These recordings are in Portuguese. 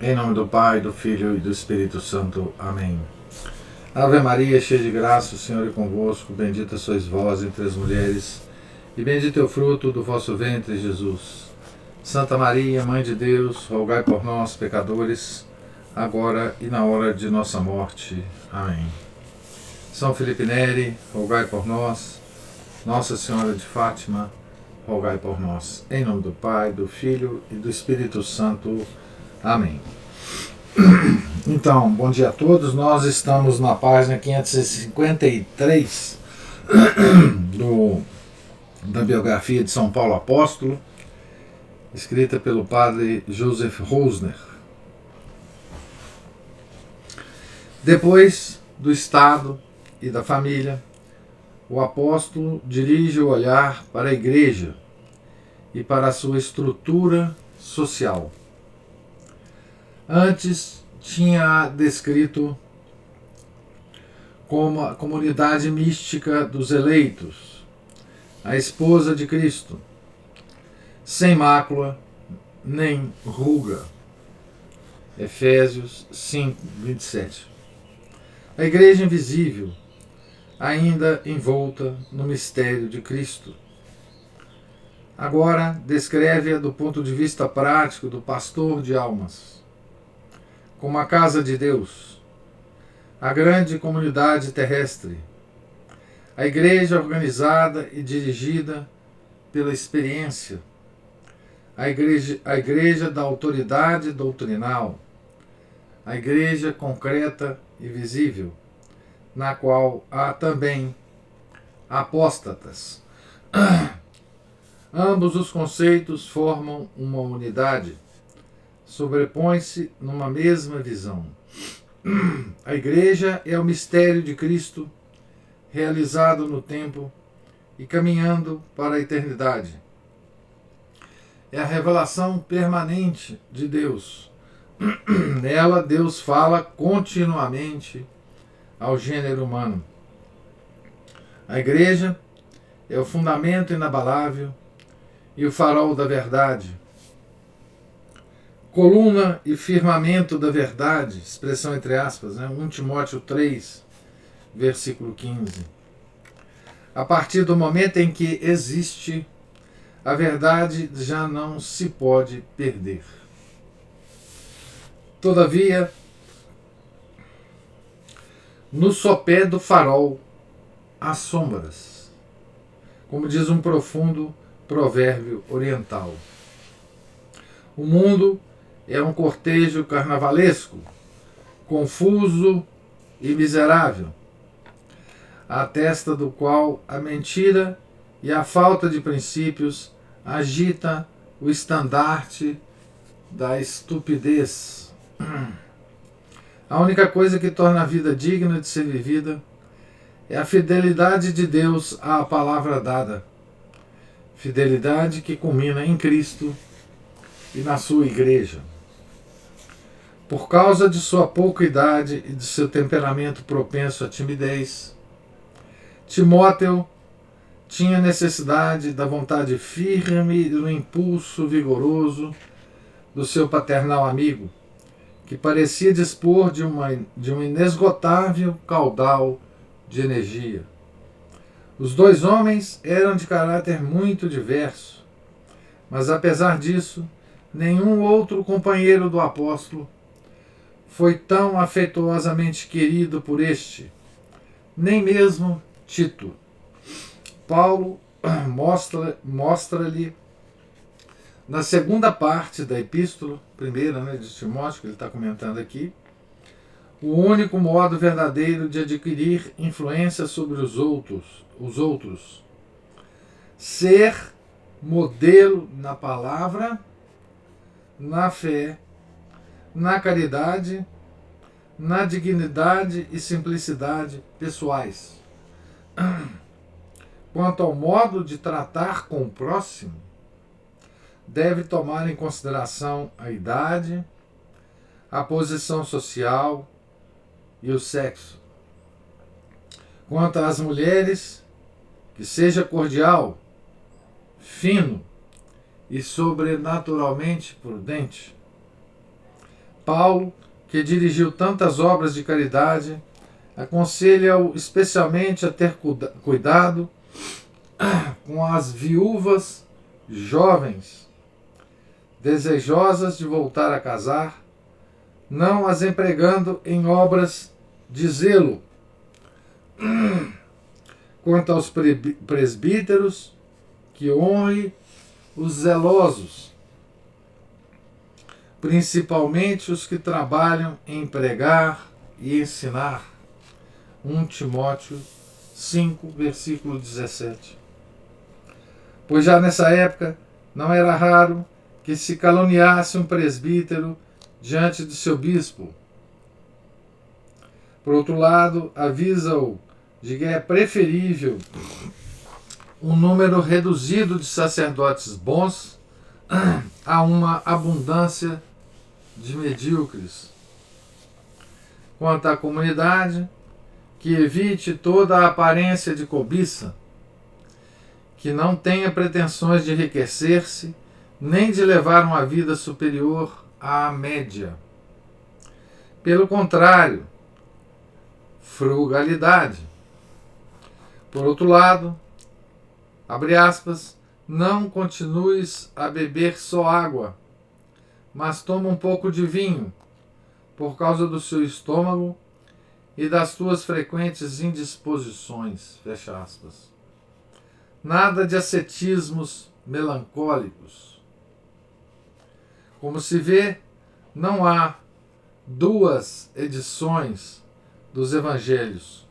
Em nome do Pai, do Filho e do Espírito Santo. Amém. Ave Maria, cheia de graça, o Senhor é convosco. Bendita sois vós entre as mulheres, e bendito é o fruto do vosso ventre, Jesus. Santa Maria, Mãe de Deus, rogai por nós, pecadores, agora e na hora de nossa morte. Amém. São Felipe Neri, rogai por nós. Nossa Senhora de Fátima, rogai por nós. Em nome do Pai, do Filho e do Espírito Santo. Amém. Então, bom dia a todos. Nós estamos na página 553 da biografia de São Paulo Apóstolo, escrita pelo padre Joseph Rosner. Depois do Estado e da família, o apóstolo dirige o olhar para a igreja e para a sua estrutura social. Antes tinha descrito como a comunidade mística dos eleitos, a esposa de Cristo, sem mácula nem ruga. Efésios 5, 27. A igreja invisível, ainda envolta no mistério de Cristo. Agora descreve-a do ponto de vista prático do pastor de almas, como a casa de Deus, a grande comunidade terrestre, a igreja organizada e dirigida pela experiência, a igreja da autoridade doutrinal, a igreja concreta e visível, na qual há também apóstatas. Ambos os conceitos formam uma unidade, sobrepõe-se numa mesma visão. A igreja é o mistério de Cristo realizado no tempo e caminhando para a eternidade. É a revelação permanente de Deus. Nela, Deus fala continuamente ao gênero humano. A igreja é o fundamento inabalável e o farol da verdade. Coluna e firmamento da verdade, expressão entre aspas, 1 Timóteo 3, versículo 15. A partir do momento em que existe, a verdade já não se pode perder. Todavia, no sopé do farol há sombras, como diz um profundo provérbio oriental. O mundo é um cortejo carnavalesco, confuso e miserável, à testa do qual a mentira e a falta de princípios agita o estandarte da estupidez. A única coisa que torna a vida digna de ser vivida é a fidelidade de Deus à palavra dada, fidelidade que culmina em Cristo e na sua igreja. Por causa de sua pouca idade e de seu temperamento propenso à timidez, Timóteo tinha necessidade da vontade firme e do impulso vigoroso do seu paternal amigo, que parecia dispor de um inesgotável caudal de energia. Os dois homens eram de caráter muito diverso, mas apesar disso, nenhum outro companheiro do apóstolo foi tão afetuosamente querido por este, nem mesmo Tito. Paulo mostra-lhe, na segunda parte da epístola, primeira de Timóteo, que ele está comentando aqui, o único modo verdadeiro de adquirir influência sobre os outros. Ser modelo na palavra, na fé, na caridade, na dignidade e simplicidade pessoais. Quanto ao modo de tratar com o próximo, deve tomar em consideração a idade, a posição social e o sexo. Quanto às mulheres, que seja cordial, fino e sobrenaturalmente prudente. Paulo, que dirigiu tantas obras de caridade, aconselha-o especialmente a ter cuidado com as viúvas jovens, desejosas de voltar a casar, não as empregando em obras de zelo. Quanto aos presbíteros, que honre os zelosos, principalmente os que trabalham em pregar e ensinar. 1 Timóteo 5, versículo 17. Pois já nessa época não era raro que se caluniasse um presbítero diante de seu bispo. Por outro lado, avisa-o de que é preferível um número reduzido de sacerdotes bons a uma abundância de medíocres. Quanto à comunidade, que evite toda a aparência de cobiça, que não tenha pretensões de enriquecer-se, nem de levar uma vida superior à média. Pelo contrário, frugalidade. Por outro lado, abre aspas, não continues a beber só água, mas toma um pouco de vinho, por causa do seu estômago e das tuas frequentes indisposições. Fecha aspas. Nada de ascetismos melancólicos. Como se vê, não há duas edições dos evangelhos,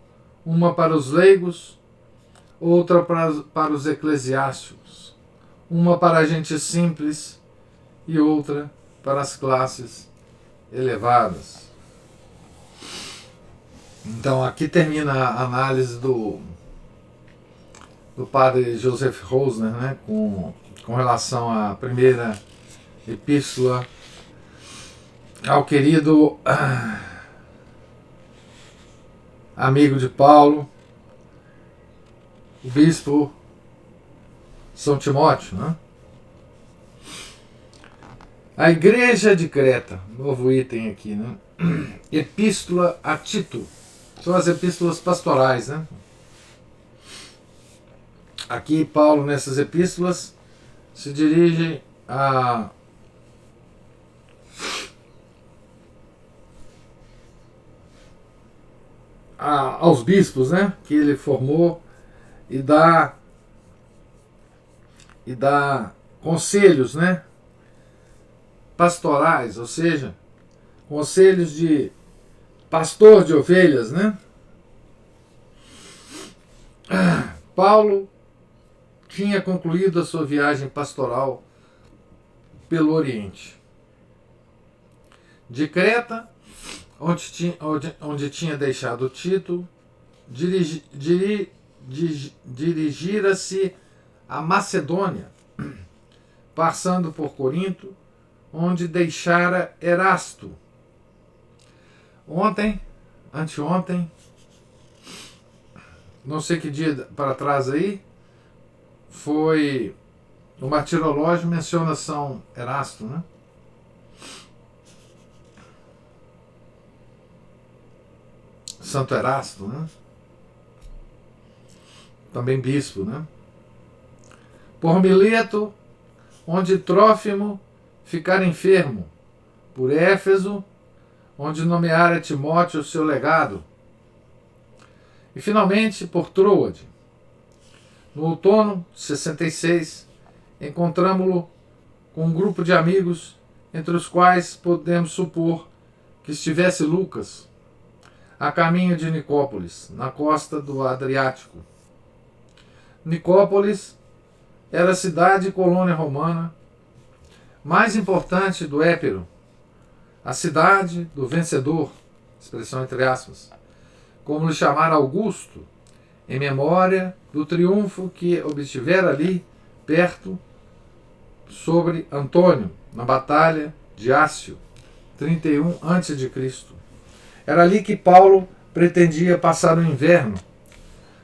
uma para os leigos, outra para os eclesiásticos, uma para a gente simples e outra para as classes elevadas. Então aqui termina a análise do padre Joseph Rosner, né, com relação à primeira epístola ao querido amigo de Paulo, o bispo São Timóteo, né? A igreja de Creta, novo item aqui, né? Epístola a Tito, são as epístolas pastorais, né? Aqui Paulo, nessas epístolas, se dirige aos bispos, né, que ele formou, e dá conselhos, né, pastorais, ou seja, conselhos de pastor de ovelhas, né? Paulo tinha concluído a sua viagem pastoral pelo Oriente. De Creta, onde tinha deixado Tito, dirigira-se a Macedônia, passando por Corinto, onde deixara Erasto. Anteontem, não sei que dia para trás aí, foi o martirológio, menciona São Erasto, né? Santo Erasto, né? Também bispo, né? Por Mileto, onde Trófimo ficara enfermo, por Éfeso, onde nomeara Timóteo seu legado, e finalmente por Troade. No outono de 66, encontramo-lo com um grupo de amigos, entre os quais podemos supor que estivesse Lucas, a caminho de Nicópolis, na costa do Adriático. Nicópolis era a cidade e colônia romana mais importante do Épiro, a cidade do vencedor, expressão entre aspas, como lhe chamara Augusto, em memória do triunfo que obtivera ali, perto, sobre Antônio, na batalha de Ácio, 31 a.C. Era ali que Paulo pretendia passar o inverno,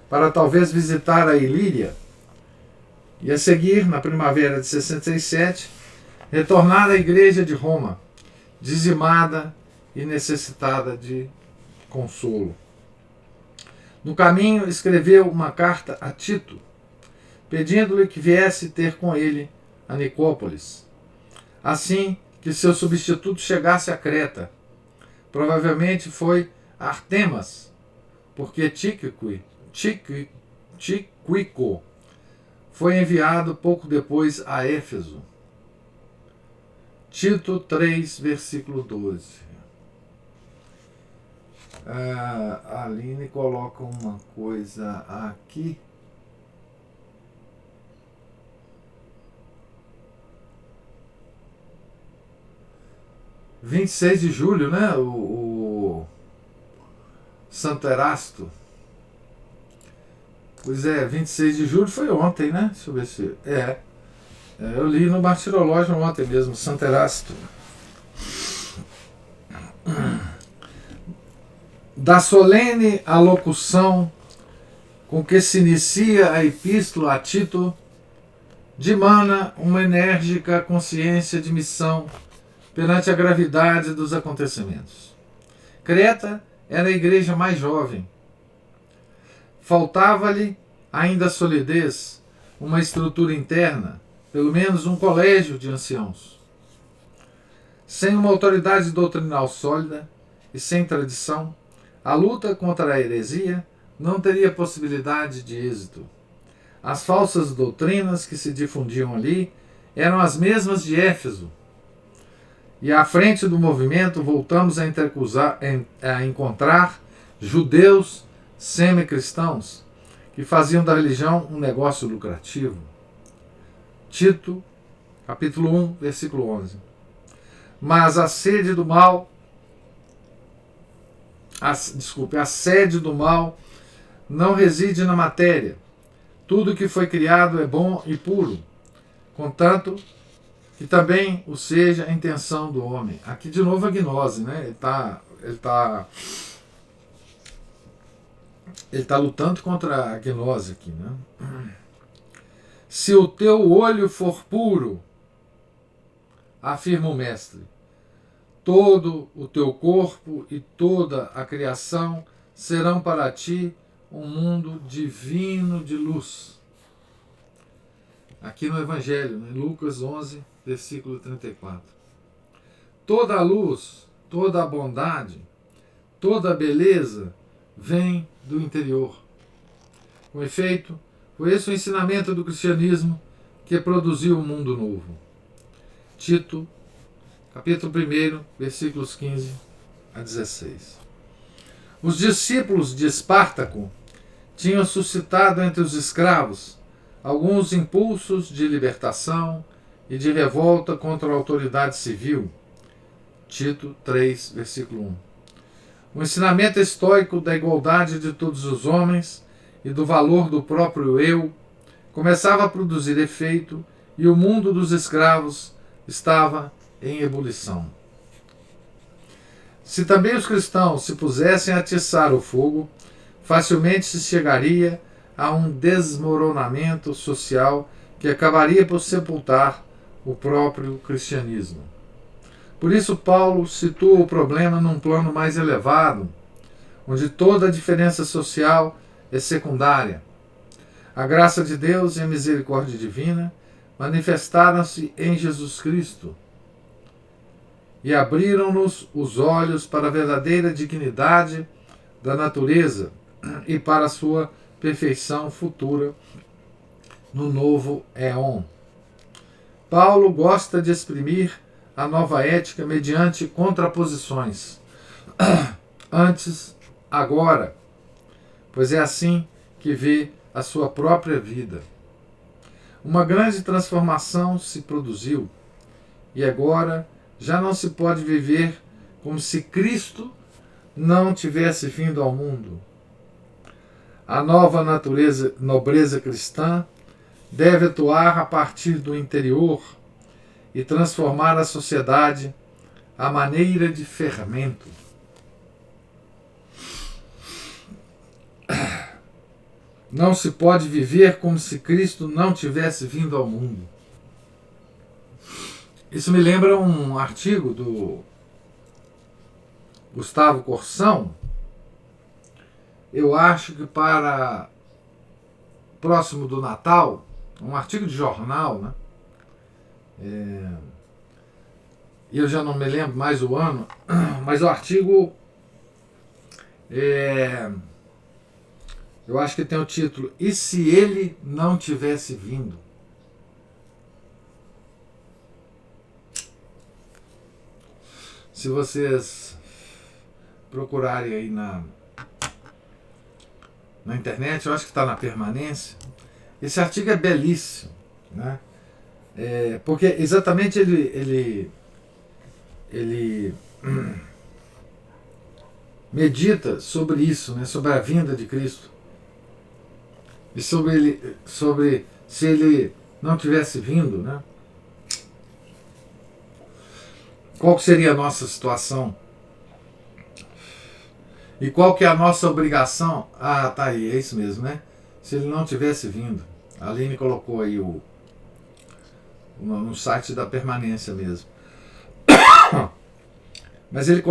para talvez visitar a Ilíria, e a seguir, na primavera de 67, retornar à igreja de Roma, dizimada e necessitada de consolo. No caminho, escreveu uma carta a Tito, pedindo-lhe que viesse ter com ele a Nicópolis, assim que seu substituto chegasse a Creta. Provavelmente foi Artemas, porque Tíquico foi enviado pouco depois a Éfeso. Tito 3, versículo 12. A Aline coloca uma coisa aqui. – 26 de julho, né? O Santo Erasto. Pois é, 26 de julho foi ontem, né? Deixa eu ver se... eu li no Martirológio ontem mesmo, Santo Erasto. Da solene alocução com que se inicia a epístola a Tito, dimana uma enérgica consciência de missão perante a gravidade dos acontecimentos. Creta era a igreja mais jovem. Faltava-lhe ainda solidez, uma estrutura interna, pelo menos um colégio de anciãos. Sem uma autoridade doutrinal sólida e sem tradição, a luta contra a heresia não teria possibilidade de êxito. As falsas doutrinas que se difundiam ali eram as mesmas de Éfeso. E à frente do movimento voltamos a encontrar judeus semi-cristãos que faziam da religião um negócio lucrativo. Tito, capítulo 1, versículo 11. Mas a sede do mal, a sede do mal não reside na matéria. Tudo que foi criado é bom e puro, contanto que também o seja a intenção do homem. Aqui de novo a gnose, né? Ele tá lutando contra a gnose aqui, né? Se o teu olho for puro, afirma o mestre, todo o teu corpo e toda a criação serão para ti um mundo divino de luz. Aqui no Evangelho, né? Lucas 11, versículo 34. Toda a luz, toda a bondade, toda a beleza vem do interior. Com efeito, foi esse o ensinamento do cristianismo que produziu o mundo novo. Tito, capítulo 1, versículos 15 a 16. Os discípulos de Espartaco tinham suscitado entre os escravos alguns impulsos de libertação e de revolta contra a autoridade civil. Tito 3, versículo 1. O ensinamento estoico da igualdade de todos os homens e do valor do próprio eu começava a produzir efeito e o mundo dos escravos estava em ebulição. Se também os cristãos se pusessem a atiçar o fogo, facilmente se chegaria a um desmoronamento social que acabaria por sepultar o próprio cristianismo. Por isso, Paulo situa o problema num plano mais elevado, onde toda a diferença social é secundária. A graça de Deus e a misericórdia divina manifestaram-se em Jesus Cristo e abriram-nos os olhos para a verdadeira dignidade da natureza e para a sua perfeição futura no novo éon. Paulo gosta de exprimir a nova ética mediante contraposições. Antes, agora, pois é assim que vê a sua própria vida. Uma grande transformação se produziu e agora já não se pode viver como se Cristo não tivesse vindo ao mundo. A nova nobreza cristã deve atuar a partir do interior e transformar a sociedade à maneira de fermento. Não se pode viver como se Cristo não tivesse vindo ao mundo. Isso me lembra um artigo do Gustavo Corsão, eu acho que para próximo do Natal, um artigo de jornal, né? E eu já não me lembro mais o ano, mas o artigo, eu acho que tem o título "E se ele não tivesse vindo?". Se vocês procurarem aí na internet, eu acho que está na Permanência, esse artigo é belíssimo, né? Porque exatamente ele medita sobre isso, né? Sobre a vinda de Cristo e sobre se ele não tivesse vindo, né? Qual seria a nossa situação? E qual que é a nossa obrigação? Ah, tá aí, é isso mesmo, né? Se ele não tivesse vindo. A Aline colocou aí no site da Permanência mesmo. Mas ele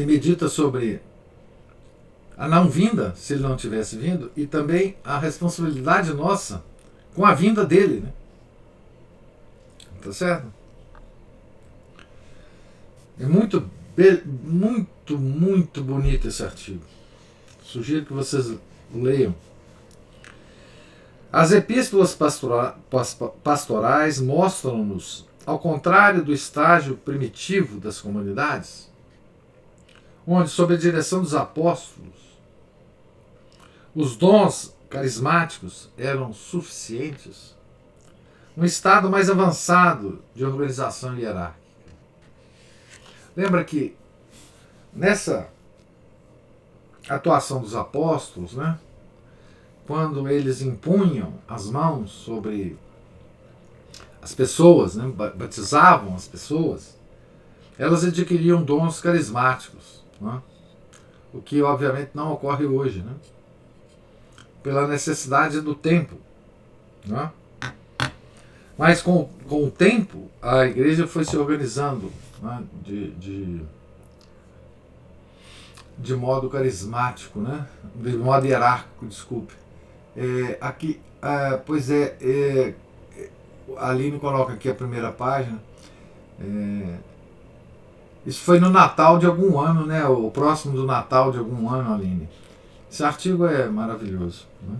medita sobre a não vinda, se ele não tivesse vindo, e também a responsabilidade nossa com a vinda dele, né? Tá certo? É muito bonito esse artigo. Sugiro que vocês leiam. As epístolas pastorais mostram-nos, ao contrário do estágio primitivo das comunidades, onde, sob a direção dos apóstolos, os dons carismáticos eram suficientes, um estado mais avançado de organização hierárquica. Lembra que nessa atuação dos apóstolos, né, quando eles impunham as mãos sobre as pessoas, né, batizavam as pessoas, elas adquiriam dons carismáticos, né, o que obviamente não ocorre hoje, né, pela necessidade do tempo, né. Mas com o tempo a igreja foi se organizando, né, de modo carismático, né? De modo hierárquico, desculpe. Aqui, a Aline coloca aqui a primeira página. Isso foi no Natal de algum ano, né? O próximo do Natal de algum ano, Aline. Esse artigo é maravilhoso, né?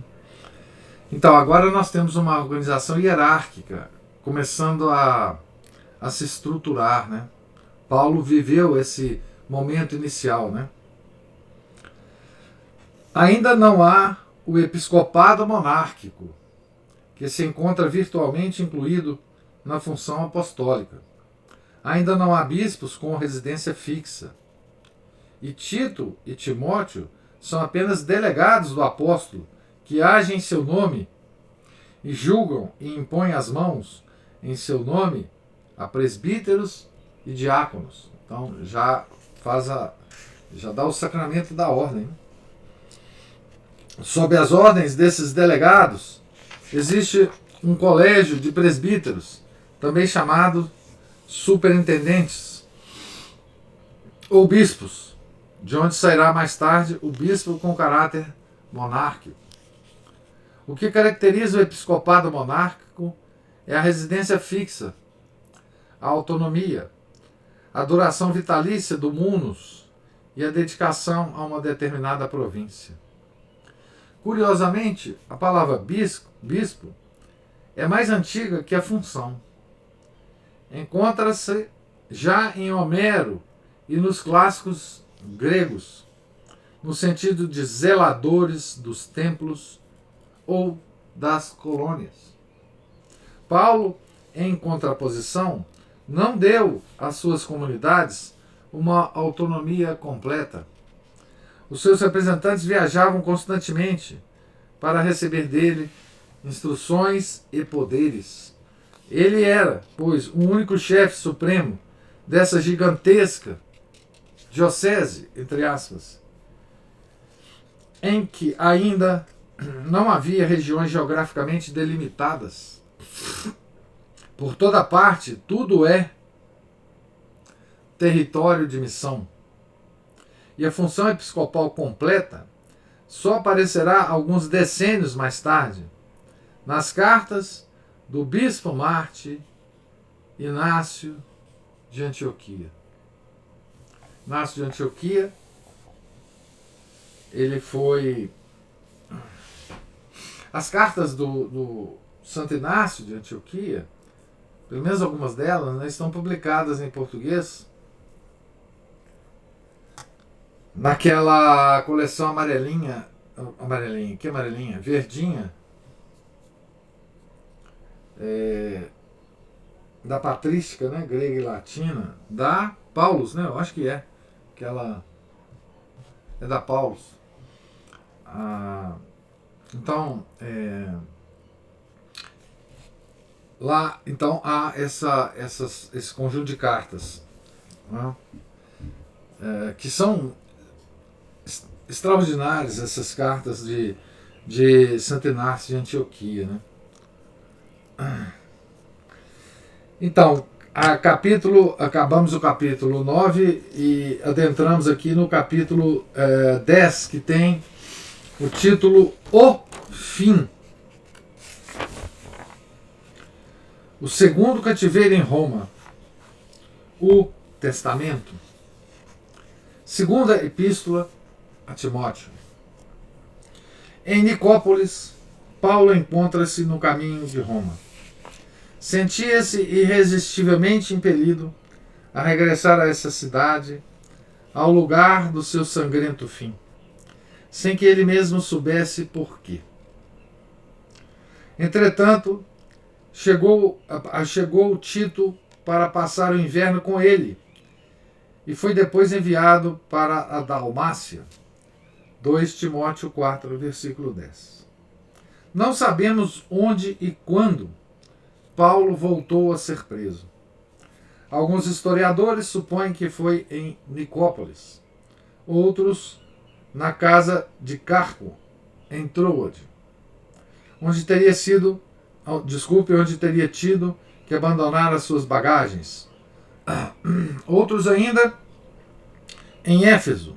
Então, agora nós temos uma organização hierárquica começando a se estruturar, né? Paulo viveu esse momento inicial, né? Ainda não há o episcopado monárquico, que se encontra virtualmente incluído na função apostólica. Ainda não há bispos com residência fixa. E Tito e Timóteo são apenas delegados do apóstolo, que agem em seu nome e julgam e impõem as mãos em seu nome a presbíteros e diáconos. Então já dá o sacramento da ordem. Sob as ordens desses delegados, existe um colégio de presbíteros, também chamado superintendentes, ou bispos, de onde sairá mais tarde o bispo com caráter monárquico. O que caracteriza o episcopado monárquico é a residência fixa, a autonomia, a duração vitalícia do munus e a dedicação a uma determinada província. Curiosamente, a palavra bispo é mais antiga que a função. Encontra-se já em Homero e nos clássicos gregos, no sentido de zeladores dos templos ou das colônias. Paulo, em contraposição, não deu às suas comunidades uma autonomia completa. Os seus representantes viajavam constantemente para receber dele instruções e poderes. Ele era, pois, o único chefe supremo dessa gigantesca diocese, entre aspas, em que ainda não havia regiões geograficamente delimitadas. Por toda parte, tudo é território de missão. E a função episcopal completa só aparecerá alguns decênios mais tarde, nas cartas do bispo Marte Inácio de Antioquia. Inácio de Antioquia, ele foi... As cartas do Santo Inácio de Antioquia, pelo menos algumas delas, né, estão publicadas em português naquela coleção amarelinha, que amarelinha? Verdinha, da patrística, né, grega e latina, da Paulus, né, eu acho que é, que ela é da Paulus. Então, lá então há esse conjunto de cartas, né, que são extraordinárias, essas cartas de Santo Inácio de Antioquia, né? Então, acabamos o capítulo 9 e adentramos aqui no capítulo 10, que tem o título O Fim. O segundo cativeiro em Roma. O Testamento. Segunda epístola a Timóteo. Em Nicópolis, Paulo encontra-se no caminho de Roma. Sentia-se irresistivelmente impelido a regressar a essa cidade, ao lugar do seu sangrento fim, sem que ele mesmo soubesse por quê. Entretanto, chegou Tito para passar o inverno com ele, e foi depois enviado para a Dalmácia. 2 Timóteo 4, versículo 10. Não sabemos onde e quando Paulo voltou a ser preso. Alguns historiadores supõem que foi em Nicópolis, outros na casa de Carpo, em Troade, onde teria tido que abandonar as suas bagagens. Outros ainda em Éfeso,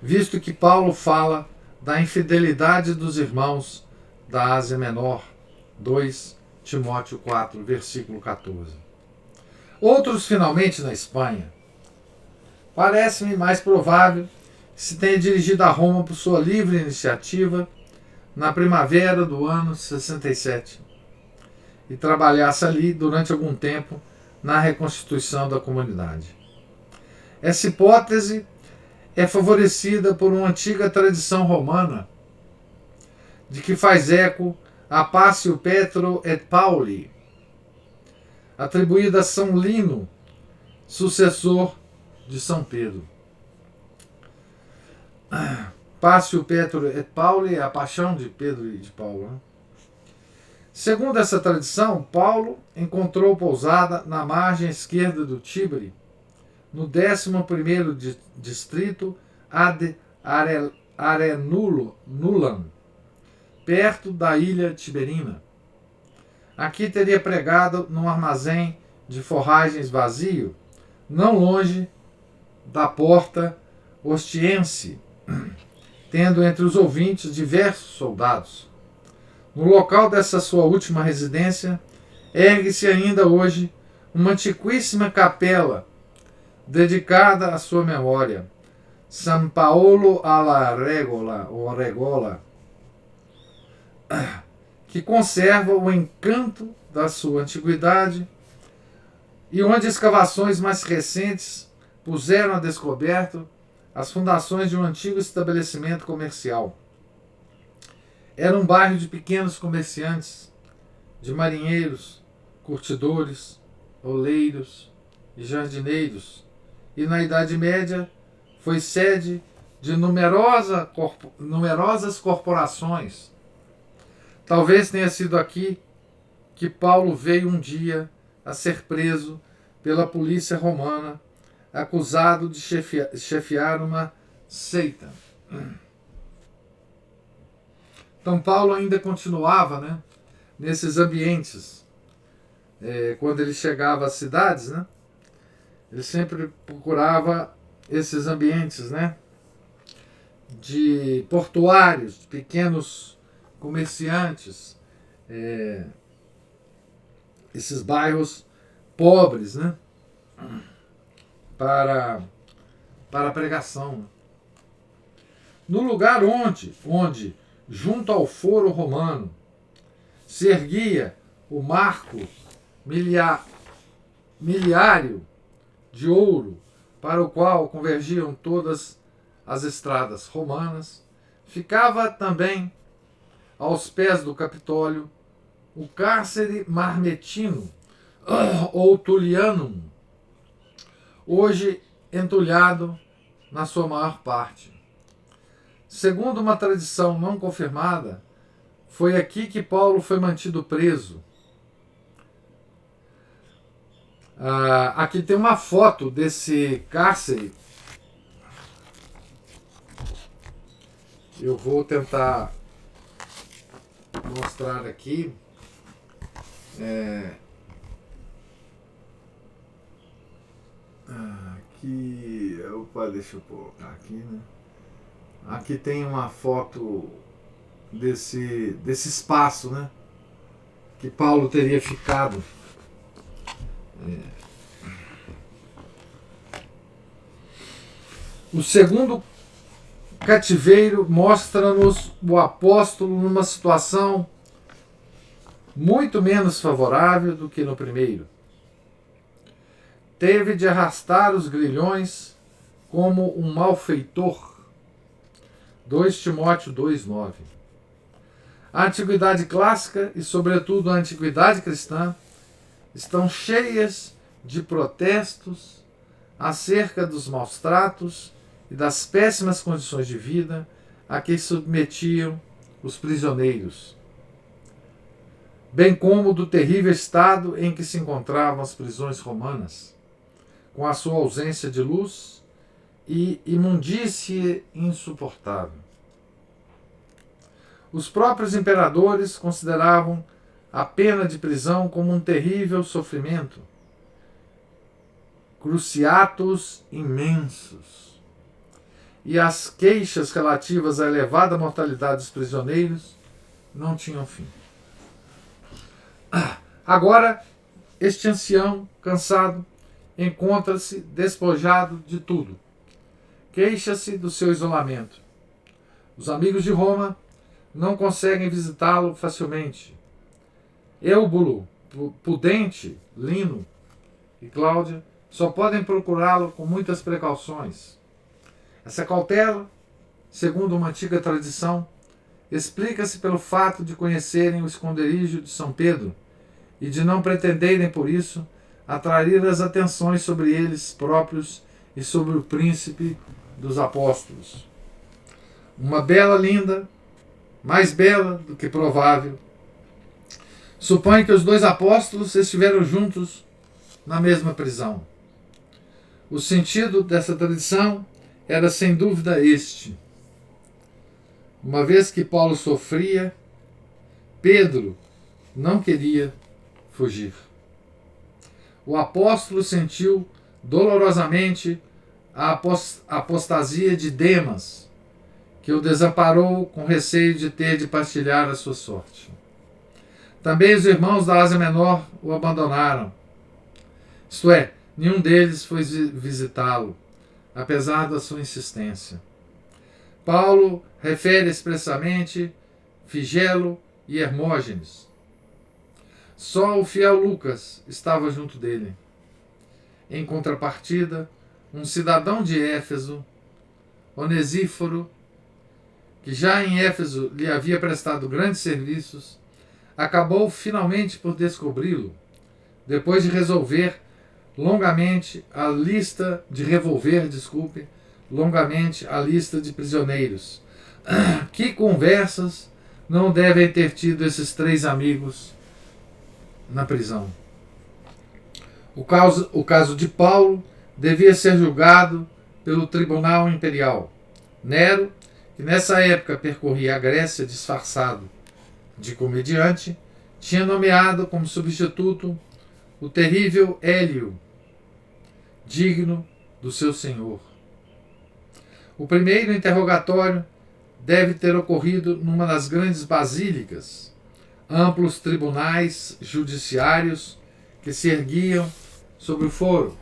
visto que Paulo fala da infidelidade dos irmãos da Ásia Menor. 2 Timóteo 4, versículo 14. Outros, finalmente, na Espanha. Parece-me mais provável que se tenha dirigido a Roma por sua livre iniciativa na primavera do ano 67 e trabalhasse ali durante algum tempo na reconstituição da comunidade. Essa hipótese é favorecida por uma antiga tradição romana de que faz eco a Pácio Petro et Pauli, atribuída a São Lino, sucessor de São Pedro. Pácio Petro et Pauli é a paixão de Pedro e de Paulo, né? Segundo essa tradição, Paulo encontrou pousada na margem esquerda do Tibre, no 11º distrito ad Arenulam, perto da ilha Tiberina. Aqui teria pregado num armazém de forragens vazio, não longe da porta Ostiense, tendo entre os ouvintes diversos soldados. No local dessa sua última residência, ergue-se ainda hoje uma antiquíssima capela dedicada à sua memória, San Paolo alla Regola, que conserva o encanto da sua antiguidade e onde escavações mais recentes puseram a descoberto as fundações de um antigo estabelecimento comercial. Era um bairro de pequenos comerciantes, de marinheiros, curtidores, oleiros e jardineiros, e na Idade Média foi sede de numerosas corporações. Talvez tenha sido aqui que Paulo veio um dia a ser preso pela polícia romana, acusado de chefiar uma seita. Então Paulo ainda continuava, né, nesses ambientes, quando ele chegava às cidades, né, Ele sempre procurava esses ambientes, né, de portuários, de pequenos comerciantes, esses bairros pobres, né, para a pregação. No lugar onde junto ao foro romano, se erguia o marco miliário de ouro, para o qual convergiam todas as estradas romanas, ficava também, aos pés do Capitólio, o cárcere Marmetino, ou Tullianum, hoje entulhado na sua maior parte. Segundo uma tradição não confirmada, foi aqui que Paulo foi mantido preso. Aqui tem uma foto desse cárcere. Eu vou tentar mostrar aqui. Aqui, opa, deixa eu pôr aqui, né? Aqui tem uma foto desse espaço, né, que Paulo teria ficado. O segundo cativeiro mostra-nos o apóstolo numa situação muito menos favorável do que no primeiro. Teve de arrastar os grilhões como um malfeitor. 2 Timóteo 2,9. A antiguidade clássica e, sobretudo, a antiguidade cristã estão cheias de protestos acerca dos maus tratos e das péssimas condições de vida a que submetiam os prisioneiros, bem como do terrível estado em que se encontravam as prisões romanas, com a sua ausência de luz e imundície insuportável. Os próprios imperadores consideravam a pena de prisão como um terrível sofrimento, cruciatus imensos, e as queixas relativas à elevada mortalidade dos prisioneiros não tinham fim. Agora, este ancião, cansado, encontra-se despojado de tudo. Queixa-se do seu isolamento. Os amigos de Roma não conseguem visitá-lo facilmente. Eúbulo, Pudente, Lino e Cláudia só podem procurá-lo com muitas precauções. Essa cautela, segundo uma antiga tradição, explica-se pelo fato de conhecerem o esconderijo de São Pedro e de não pretenderem, por isso, atrair as atenções sobre eles próprios e sobre o príncipe dos apóstolos. Uma bela linda, mais bela do que provável, supõe que os 2 apóstolos estiveram juntos na mesma prisão. O sentido dessa tradição era sem dúvida este. Uma vez que Paulo sofria, Pedro não queria fugir. O apóstolo sentiu dolorosamente a apostasia de Demas, que o desamparou com receio de ter de partilhar a sua sorte. Também os irmãos da Ásia Menor o abandonaram. Isto é, nenhum deles foi visitá-lo, apesar da sua insistência. Paulo refere expressamente Figelo e Hermógenes. Só o fiel Lucas estava junto dele. Em contrapartida, um cidadão de Éfeso, Onesíforo, que já em Éfeso lhe havia prestado grandes serviços, acabou finalmente por descobri-lo, depois de revolver longamente a lista de prisioneiros. Que conversas não devem ter tido esses 3 amigos na prisão. O caso de Paulo devia ser julgado pelo Tribunal Imperial. Nero, que nessa época percorria a Grécia disfarçado de comediante, tinha nomeado como substituto o terrível Hélio, digno do seu senhor. O primeiro interrogatório deve ter ocorrido numa das grandes basílicas, amplos tribunais judiciários que se erguiam sobre o foro.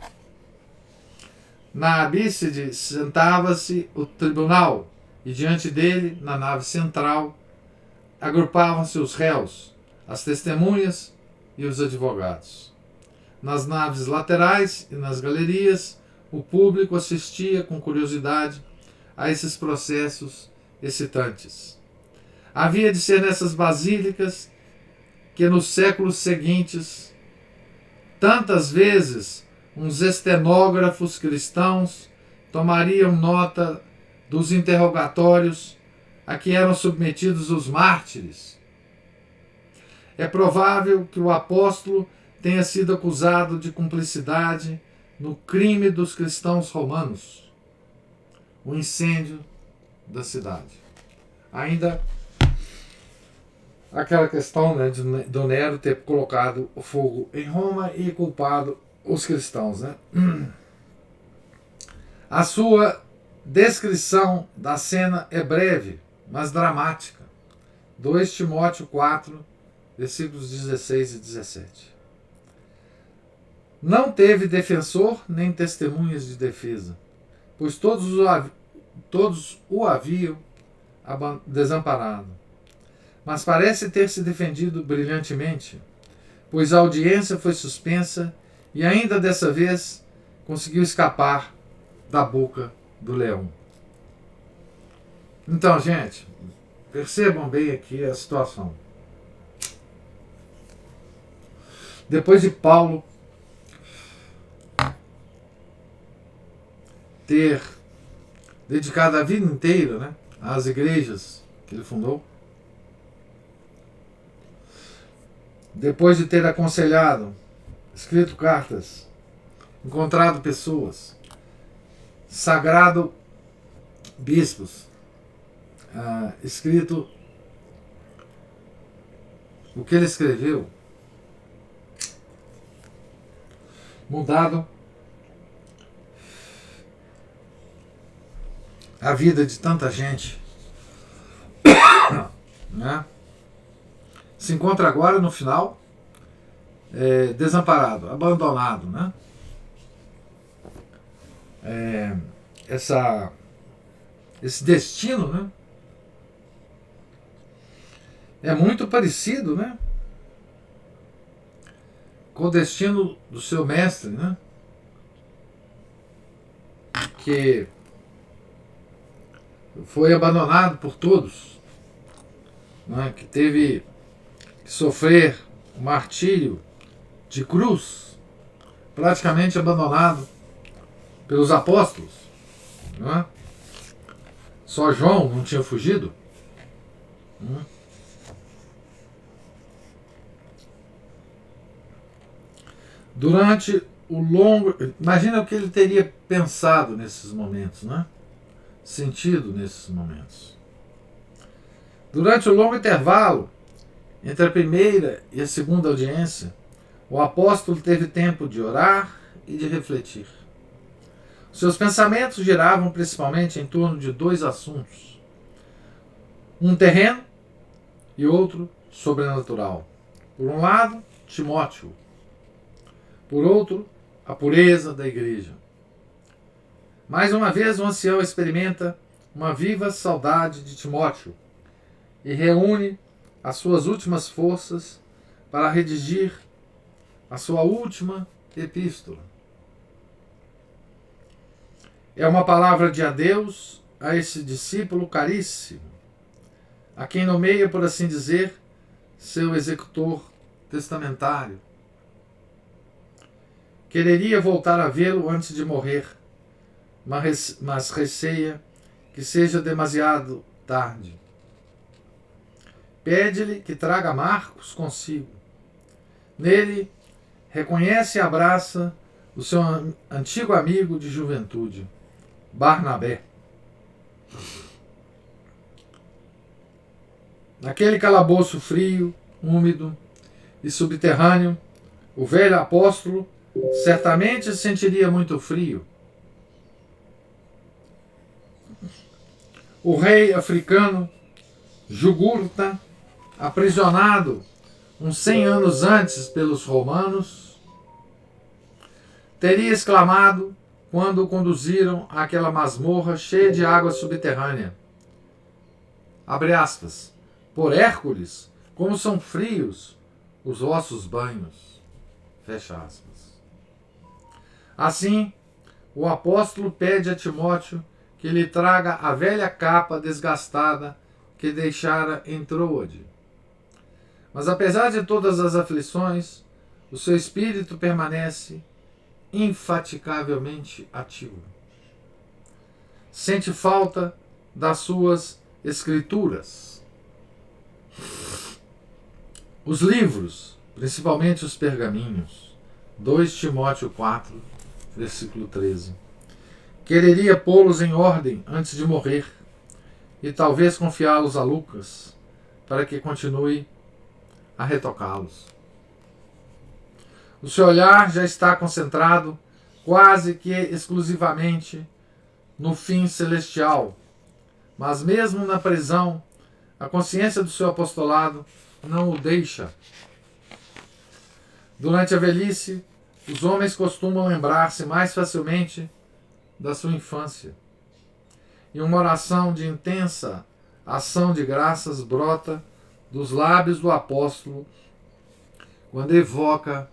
Na abísside sentava-se o tribunal, e diante dele, na nave central, agrupavam-se os réus, as testemunhas e os advogados. Nas naves laterais e nas galerias, o público assistia com curiosidade a esses processos excitantes. Havia de ser nessas basílicas que nos séculos seguintes, tantas vezes, uns estenógrafos cristãos tomariam nota dos interrogatórios a que eram submetidos os mártires. É provável que o apóstolo tenha sido acusado de cumplicidade no crime dos cristãos romanos, o incêndio da cidade. Ainda aquela questão, né, do Nero ter colocado o fogo em Roma e culpado os cristãos. Né? A sua descrição da cena é breve, mas dramática. 2 Timóteo 4, versículos 16 e 17. Não teve defensor nem testemunhas de defesa, pois todos o haviam desamparado. Mas parece ter se defendido brilhantemente, pois a audiência foi suspensa e ainda dessa vez conseguiu escapar da boca do leão. Então, gente, percebam bem aqui a situação. Depois de Paulo ter dedicado a vida inteira, né, às igrejas que ele fundou, depois de ter aconselhado, escrito cartas, encontrado pessoas, sagrado bispos, escrito o que ele escreveu, mudado a vida de tanta gente, né? Se encontra agora no final desamparado, abandonado, né? Esse destino, né, é muito parecido, né, com o destino do seu mestre, né, que foi abandonado por todos, né, que teve que sofrer o martírio de cruz, praticamente abandonado pelos apóstolos, né? Só João não tinha fugido. Durante o longo... Imagina o que ele teria pensado nesses momentos, né? Sentido nesses momentos. Durante o longo intervalo entre a primeira e a segunda audiência, o apóstolo teve tempo de orar e de refletir. Seus pensamentos giravam principalmente em torno de 2 assuntos: um terreno e outro sobrenatural. Por um lado, Timóteo. Por outro, a pureza da igreja. Mais uma vez, o ancião experimenta uma viva saudade de Timóteo e reúne as suas últimas forças para redigir a sua última epístola. É uma palavra de adeus a esse discípulo caríssimo, a quem nomeia, por assim dizer, seu executor testamentário. Quereria voltar a vê-lo antes de morrer, mas receia que seja demasiado tarde. Pede-lhe que traga Marcos consigo. Nele, reconhece e abraça o seu antigo amigo de juventude, Barnabé. Naquele calabouço frio, úmido e subterrâneo, o velho apóstolo Certamente sentiria muito frio. O rei africano Jugurtha, aprisionado uns 100 anos antes pelos romanos, teria exclamado quando o conduziram àquela masmorra cheia de água subterrânea. Abre aspas. Por Hércules, como são frios os vossos banhos. Fecha aspas. Assim, o apóstolo pede a Timóteo que lhe traga a velha capa desgastada que deixara em Troade. Mas apesar de todas as aflições, o seu espírito permanece infatigavelmente ativo. Sente falta das suas escrituras. Os livros, principalmente os pergaminhos. 2 Timóteo 4, versículo 13. Quereria pô-los em ordem antes de morrer e talvez confiá-los a Lucas para que continue a retocá-los. O seu olhar já está concentrado quase que exclusivamente no fim celestial, mas mesmo na prisão, a consciência do seu apostolado não o deixa. Durante a velhice, os homens costumam lembrar-se mais facilmente da sua infância. E uma oração de intensa ação de graças brota dos lábios do apóstolo quando evoca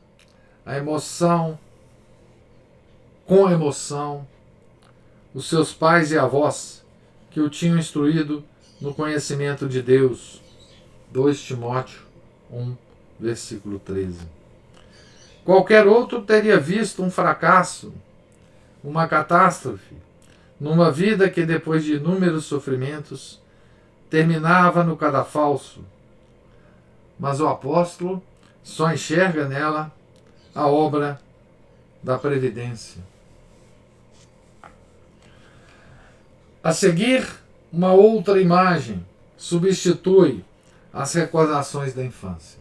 a emoção, com emoção, os seus pais e avós que o tinham instruído no conhecimento de Deus. 2 Timóteo 1, versículo 13. Qualquer outro teria visto um fracasso, uma catástrofe, numa vida que, depois de inúmeros sofrimentos, terminava no cadafalso. Mas o apóstolo só enxerga nela a obra da previdência. A seguir, uma outra imagem substitui as recordações da infância.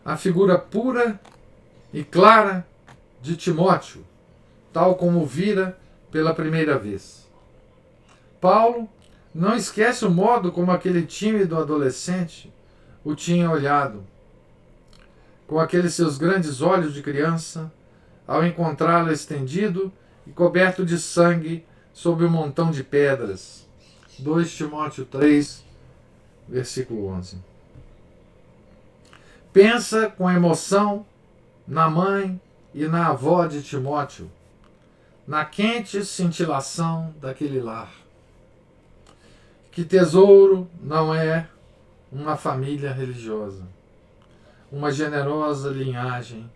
A figura pura e clara de Timóteo, tal como vira pela primeira vez. Paulo não esquece o modo como aquele tímido adolescente o tinha olhado, com aqueles seus grandes olhos de criança, ao encontrá-lo estendido e coberto de sangue sob um montão de pedras. 2 Timóteo 3, versículo 11. Pensa com emoção na mãe e na avó de Timóteo, na quente cintilação daquele lar. Que tesouro não é uma família religiosa, uma generosa linhagem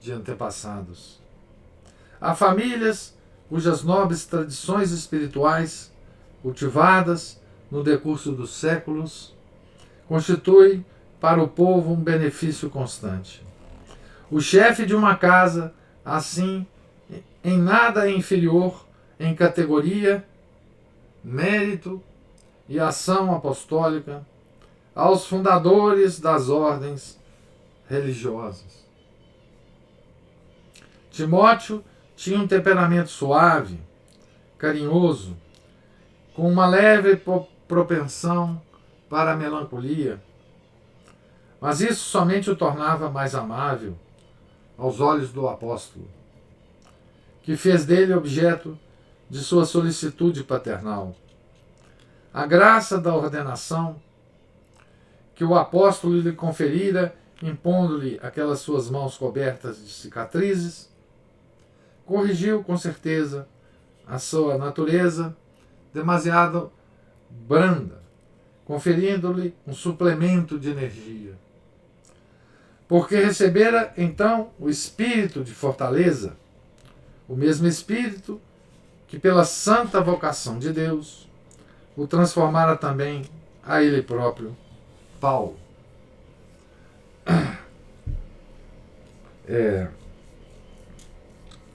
de antepassados. Há famílias cujas nobres tradições espirituais, cultivadas no decurso dos séculos, constituem para o povo um benefício constante. O chefe de uma casa, assim, em nada é inferior em categoria, mérito e ação apostólica aos fundadores das ordens religiosas. Timóteo tinha um temperamento suave, carinhoso, com uma leve propensão para a melancolia, mas isso somente o tornava mais amável aos olhos do apóstolo, que fez dele objeto de sua solicitude paternal. A graça da ordenação que o apóstolo lhe conferira, impondo-lhe aquelas suas mãos cobertas de cicatrizes, corrigiu com certeza a sua natureza demasiado branda, conferindo-lhe um suplemento de energia. Porque recebera então o espírito de fortaleza, o mesmo espírito que, pela santa vocação de Deus, o transformara também a ele próprio, Paulo.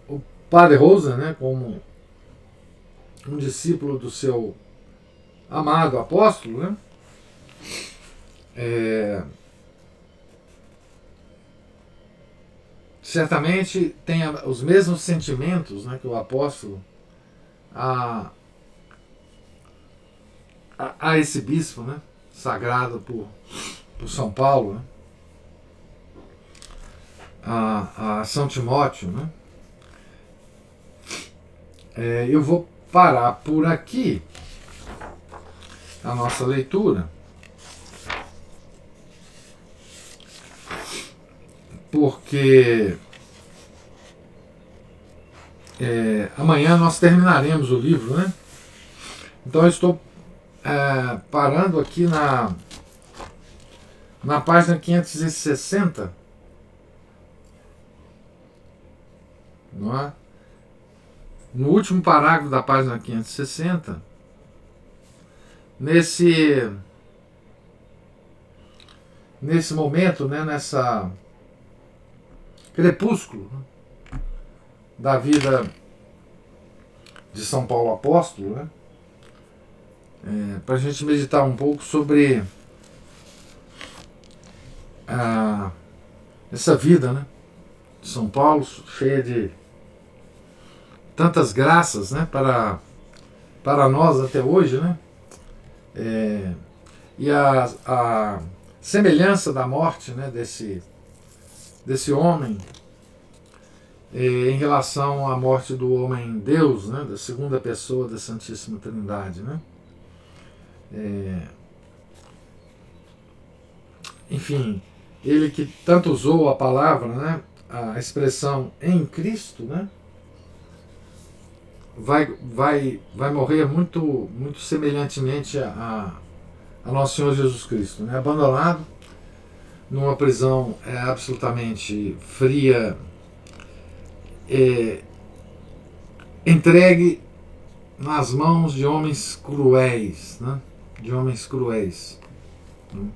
O padre Rosa, né, como um discípulo do seu amado apóstolo, né, certamente tem os mesmos sentimentos, né, que o apóstolo a esse bispo, né, sagrado por São Paulo, né, a São Timóteo, né. Eu vou parar por aqui a nossa leitura, porque amanhã nós terminaremos o livro, né? Então eu estou parando aqui na página 560, não é? No último parágrafo da página 560, nesse momento, né, nessa crepúsculo, né, da vida de São Paulo Apóstolo, né, para a gente meditar um pouco sobre essa vida, né, de São Paulo, cheia de tantas graças, né, para nós até hoje, né, e a semelhança da morte, né, desse homem em relação à morte do homem Deus, né, da segunda pessoa da Santíssima Trindade, né. Enfim, ele que tanto usou a palavra, né, a expressão em Cristo, né, vai morrer muito semelhantemente a Nosso Senhor Jesus Cristo, né, abandonado numa prisão absolutamente fria, entregue nas mãos de homens cruéis, né, de homens cruéis, né,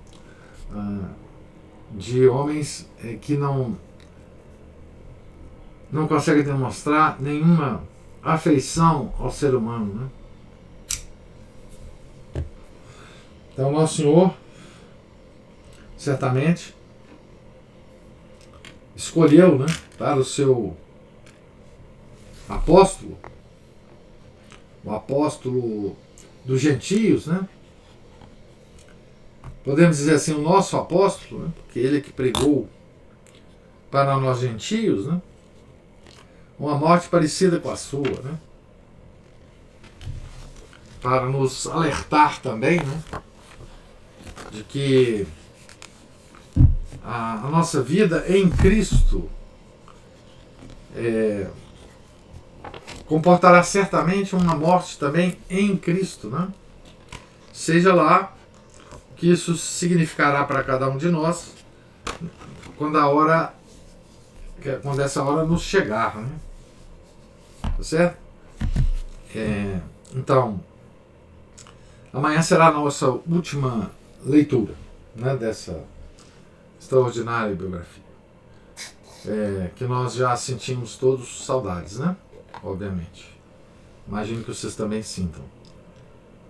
de homens que não conseguem demonstrar nenhuma afeição ao ser humano, né? Então, Nosso Senhor certamente escolheu, né, para o seu apóstolo, o apóstolo dos gentios, né? Podemos dizer assim, o nosso apóstolo, né, porque ele é que pregou para nós gentios, né, uma morte parecida com a sua, né, para nos alertar também, né, de que a nossa vida em Cristo comportará certamente uma morte também em Cristo, né? Seja lá o que isso significará para cada um de nós quando essa hora nos chegar, né? Tá certo? Então, amanhã será a nossa última leitura, né, dessa extraordinária biografia, que nós já sentimos todos saudades, né? Obviamente. Imagino que vocês também sintam.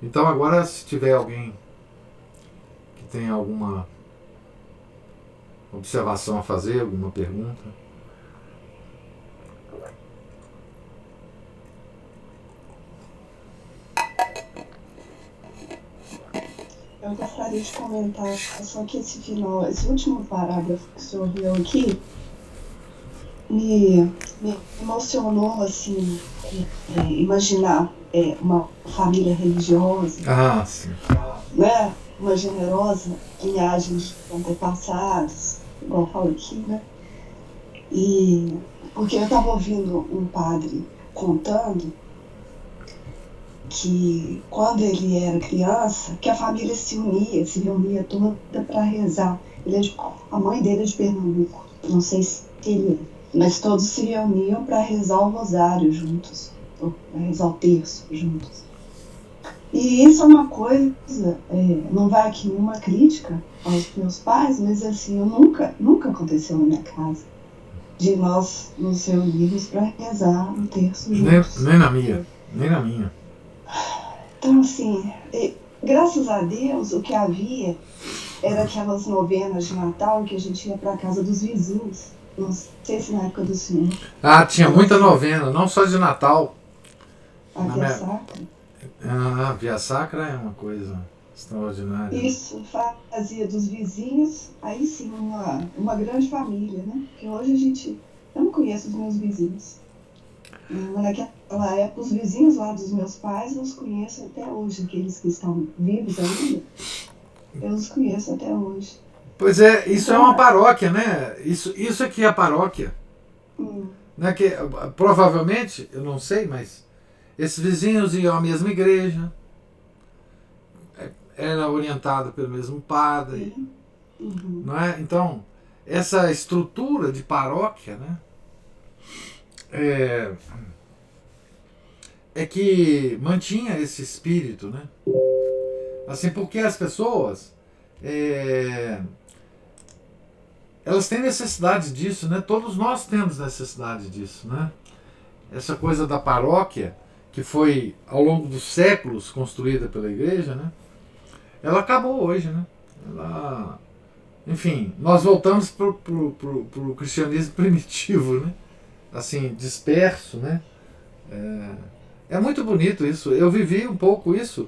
Então agora, se tiver alguém que tem alguma observação a fazer, alguma pergunta. Eu gostaria de comentar só que esse final, esse último parágrafo que o senhor viu aqui, me emocionou, assim, imaginar uma família religiosa, Sim. né, uma generosa linhagem de antepassados, igual fala aqui, né, e porque eu estava ouvindo um padre contando que quando ele era criança, que a família se reunia toda para rezar. A mãe dele é de Pernambuco, não sei se ele é, mas todos se reuniam para rezar o rosário juntos, para rezar o terço juntos. E isso é uma coisa, não vai aqui nenhuma crítica aos meus pais, mas assim, nunca aconteceu na minha casa, de nós nos reunirmos para rezar o terço juntos. Nem na minha. Então, assim, graças a Deus, o que havia era aquelas novenas de Natal que a gente ia para a casa dos vizinhos. Não sei se na época do senhor. Ah, tinha muita novena, não só de Natal. A Na Via minha- Sacra. Ah, Via Sacra é uma coisa extraordinária. Isso fazia dos vizinhos, aí sim, uma grande família, né? Porque hoje a gente. Eu não conheço os meus vizinhos. Mas naquela época, os vizinhos lá dos meus pais, eu os conheço até hoje. Aqueles que estão vivos ainda, eu os conheço até hoje. Pois é, isso é Então, uma paróquia, né? Isso aqui é a paróquia. Né? Que, provavelmente, eu não sei, mas esses vizinhos iam à mesma igreja, era orientado pelo mesmo padre, não é? Então, essa estrutura de paróquia, né? É que mantinha esse espírito, né? Assim, porque as pessoas elas têm necessidade disso, né? Todos nós temos necessidade disso, né? Essa coisa da paróquia, que foi ao longo dos séculos construída pela igreja, né? Ela acabou hoje, né? Ela, enfim, nós voltamos pro cristianismo primitivo, né? Assim, disperso, né? É muito bonito isso. Eu vivi um pouco isso,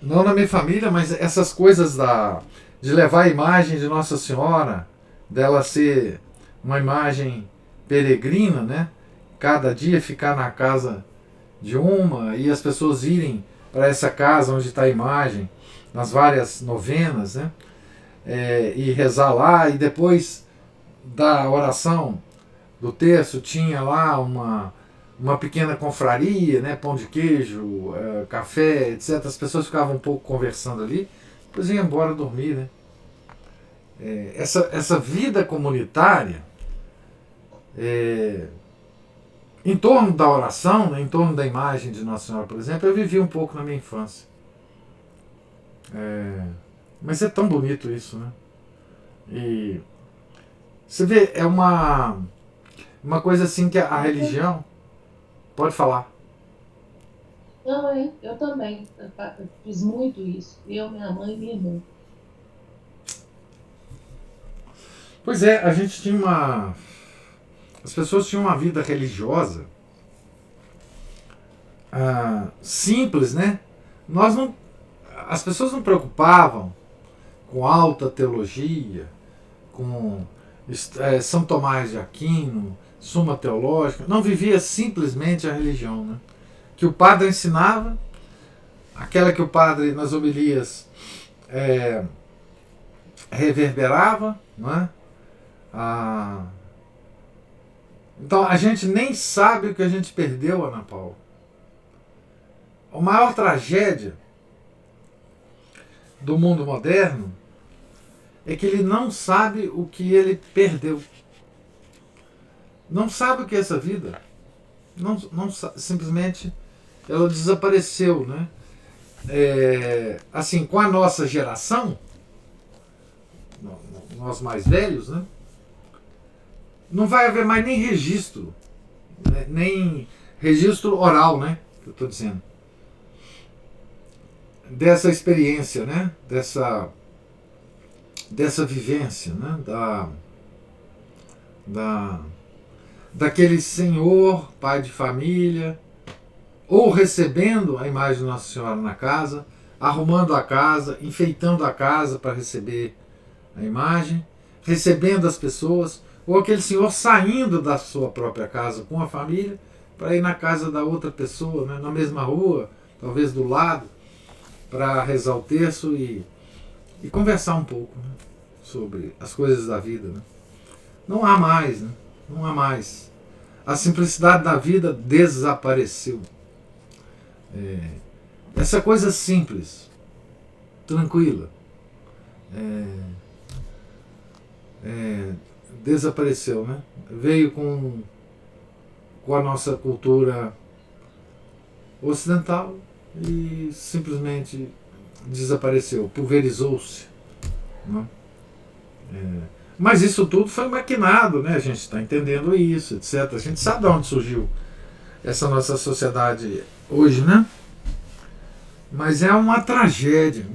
não na minha família, mas essas coisas de levar a imagem de Nossa Senhora, dela ser uma imagem peregrina, né? Cada dia ficar na casa de uma e as pessoas irem para essa casa onde está a imagem, nas várias novenas, né? E rezar lá, e depois da oração do terço tinha lá uma pequena confraria, né? Pão de queijo, café, etc. As pessoas ficavam um pouco conversando ali, depois iam embora dormir, né? Essa vida comunitária em torno da oração, né, em torno da imagem de Nossa Senhora, por exemplo, eu vivi um pouco na minha infância. Mas é tão bonito isso, né? E você vê, é uma coisa assim que a religião. Pode falar. Não, eu também. Eu fiz muito isso. Eu, minha mãe e minha irmã. Pois é, a gente tinha uma. As pessoas tinham uma vida religiosa simples, né? Nós não, as pessoas não preocupavam com alta teologia, com São Tomás de Aquino, Suma Teológica. Não vivia simplesmente a religião, né? Que o padre ensinava, aquela que o padre nas homilias reverberava, não é? Então a gente nem sabe o que a gente perdeu, Ana Paula. A maior tragédia do mundo moderno é que ele não sabe o que ele perdeu. Não sabe o que é essa vida. Não simplesmente ela desapareceu, né? Assim, com a nossa geração, nós mais velhos, né? Não vai haver mais nem registro, né? Nem registro oral, né? Que eu estou dizendo. Dessa experiência, né? Dessa vivência, né? Daquele senhor, pai de família, ou recebendo a imagem de Nossa Senhora na casa, arrumando a casa, enfeitando a casa para receber a imagem, recebendo as pessoas, ou aquele senhor saindo da sua própria casa com a família para ir na casa da outra pessoa, né, na mesma rua, talvez do lado, para rezar o terço e conversar um pouco, né, sobre as coisas da vida. Né. Não há mais, né, não há mais. A simplicidade da vida desapareceu. Essa coisa simples, tranquila, desapareceu, né? Veio com a nossa cultura ocidental e simplesmente desapareceu, pulverizou-se, né? Mas isso tudo foi maquinado, né? A gente está entendendo isso, etc. A gente sabe de onde surgiu essa nossa sociedade hoje, né? Mas é uma tragédia,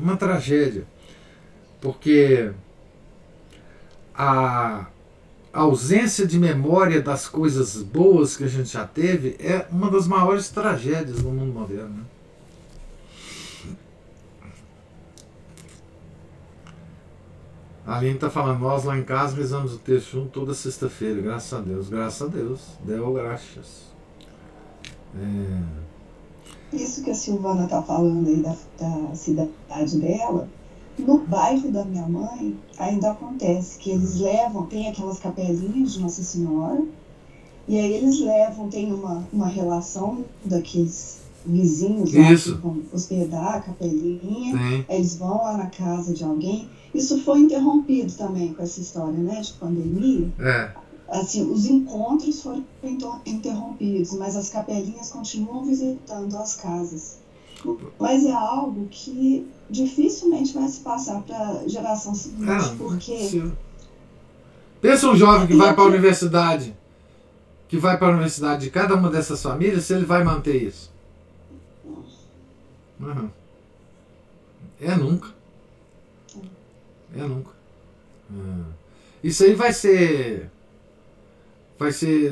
porque a ausência de memória das coisas boas que a gente já teve é uma das maiores tragédias no mundo moderno. Né? A Aline está falando, nós lá em casa rezamos o texto junto toda sexta-feira, graças a Deus. Graças a Deus, deu graças. Isso que a Silvana está falando aí da cidade dela, no bairro da minha mãe ainda acontece que eles levam, tem aquelas capelinhas de Nossa Senhora, e aí eles levam, tem uma relação daqueles vizinhos lá que vão hospedar a capelinha, aí eles vão lá na casa de alguém. Isso foi interrompido também com essa história, né, de pandemia. Assim, os encontros foram interrompidos, mas as capelinhas continuam visitando as casas. Mas é algo que dificilmente vai se passar para a geração seguinte, porque... Pensa um jovem que vai para a universidade, de cada uma dessas famílias, se ele vai manter isso. Nunca. Isso aí vai ser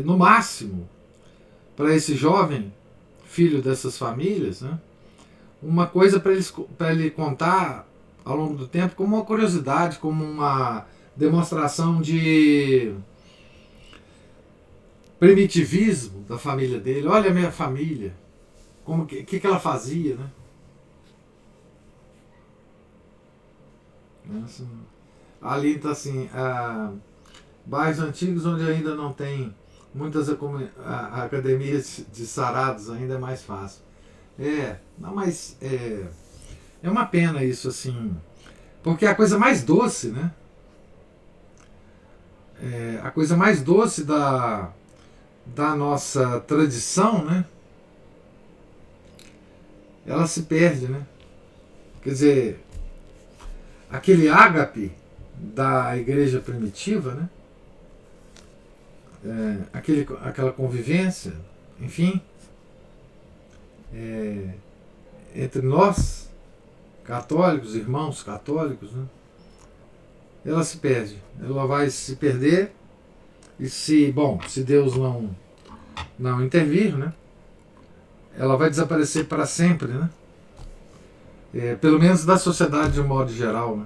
no máximo para esse jovem filho dessas famílias, né, uma coisa para ele contar ao longo do tempo como uma curiosidade, como uma demonstração de primitivismo da família dele. Olha a minha família, como que ela fazia, né? Ali está assim, bairros antigos onde ainda não tem muitas academias de sarados, ainda é mais fácil. Mas é uma pena isso, assim, porque é a coisa mais doce, né? A coisa mais doce da nossa tradição, né? Ela se perde, né? Quer dizer, aquele ágape da igreja primitiva, né? Aquela convivência, enfim, entre nós, católicos, irmãos católicos, né? Ela se perde, ela vai se perder, e se Deus não intervir, né? Ela vai desaparecer para sempre, né? Pelo menos da sociedade de um modo geral, né?